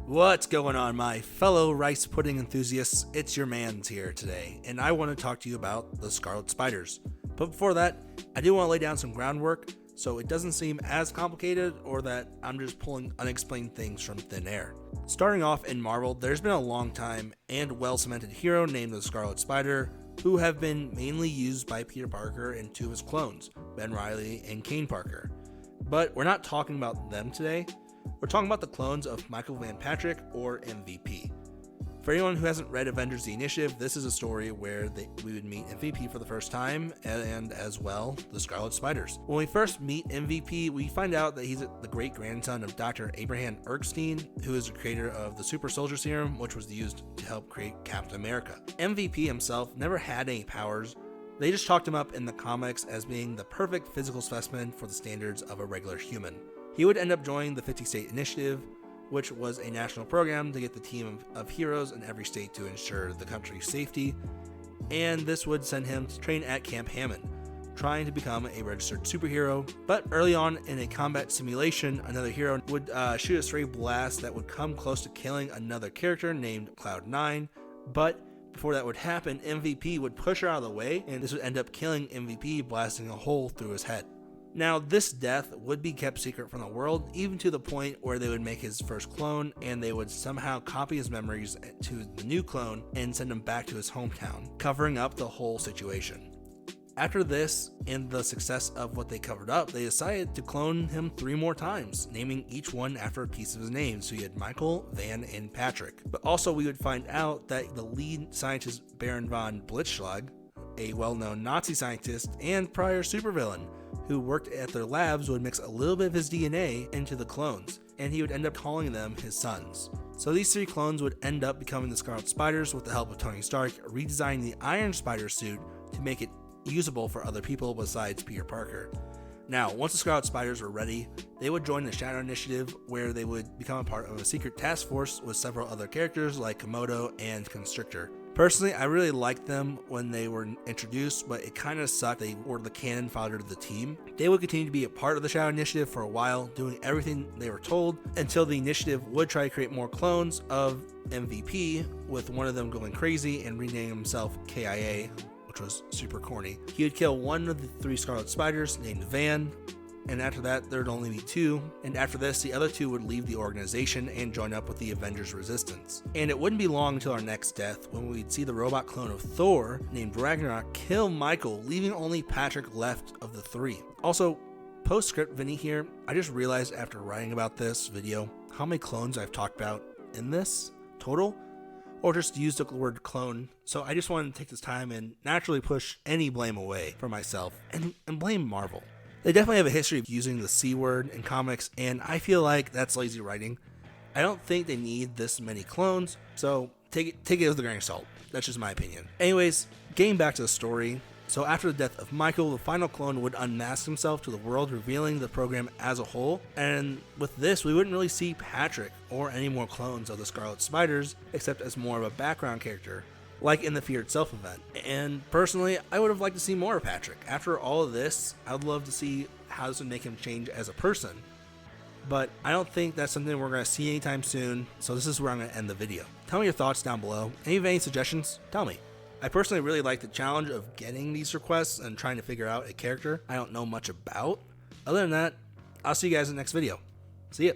What's going on, my fellow rice pudding enthusiasts? It's your man's here today, and I want to talk to you about the Scarlet Spiders. But before that, I do want to lay down some groundwork so it doesn't seem as complicated or that I'm just pulling unexplained things from thin air. Starting off in Marvel, there's been a long time and well-cemented hero named the Scarlet Spider, who have been mainly used by Peter Parker and two of his clones, Ben Reilly and Kaine Parker. But we're not talking about them today. We're talking about the clones of Michael Van Patrick, or MVP. For anyone who hasn't read Avengers: The Initiative, this is a story where we would meet MVP for the first time, and as well, the Scarlet Spiders. When we first meet MVP, we find out that he's the great-grandson of Dr. Abraham Erskine, who is the creator of the Super Soldier Serum, which was used to help create Captain America. MVP himself never had any powers. They just chalked him up in the comics as being the perfect physical specimen for the standards of a regular human. He would end up joining the 50-State Initiative, which was a national program to get the team of heroes in every state to ensure the country's safety, and this would send him to train at Camp Hammond, trying to become a registered superhero. But early on in a combat simulation, another hero would shoot a stray blast that would come close to killing another character named Cloud9, but before that would happen, MVP would push her out of the way, and this would end up killing MVP, blasting a hole through his head. Now, this death would be kept secret from the world, even to the point where they would make his first clone, and they would somehow copy his memories to the new clone and send him back to his hometown, covering up the whole situation. After this, and the success of what they covered up, they decided to clone him 3 more times, naming each one after a piece of his name, so you had Michael, Van, and Patrick. But also we would find out that the lead scientist, Baron von Blitzschlag, a well-known Nazi scientist and prior supervillain, who worked at their labs, would mix a little bit of his DNA into the clones, and he would end up calling them his sons. So these 3 clones would end up becoming the Scarlet Spiders with the help of Tony Stark, redesigning the Iron Spider suit to make it usable for other people besides Peter Parker. Now, once the Scarlet Spiders were ready, they would join the Shadow Initiative, where they would become a part of a secret task force with several other characters like Komodo and Constrictor. Personally, I really liked them when they were introduced, but it kind of sucked they were the canon fodder to the team. They would continue to be a part of the Shadow Initiative for a while, doing everything they were told, until the initiative would try to create more clones of MVP, with one of them going crazy and renaming himself KIA, which was super corny. He would kill one of the 3 Scarlet Spiders named Van, and after that there would only be 2, and after this the other 2 would leave the organization and join up with the Avengers Resistance. And it wouldn't be long until our next death when we'd see the robot clone of Thor named Ragnarok kill Michael, leaving only Patrick left of the 3. Also, postscript Vinny here, I just realized after writing about this video how many clones I've talked about in this total, or just used the word clone, so I just wanted to take this time and naturally push any blame away from myself and blame Marvel. They definitely have a history of using the C word in comics, and I feel like that's lazy writing. I don't think they need this many clones, so take it with a grain of salt. That's just my opinion. Anyways, getting back to the story. So after the death of Michael, the final clone would unmask himself to the world, revealing the program as a whole. And with this, we wouldn't really see Patrick or any more clones of the Scarlet Spiders, except as more of a background character, like in the Fear Itself event. And personally, I would have liked to see more of Patrick. After all of this, I would love to see how this would make him change as a person. But I don't think that's something we're going to see anytime soon, so this is where I'm going to end the video. Tell me your thoughts down below. And if you have any suggestions, tell me. I personally really like the challenge of getting these requests and trying to figure out a character I don't know much about. Other than that, I'll see you guys in the next video. See ya.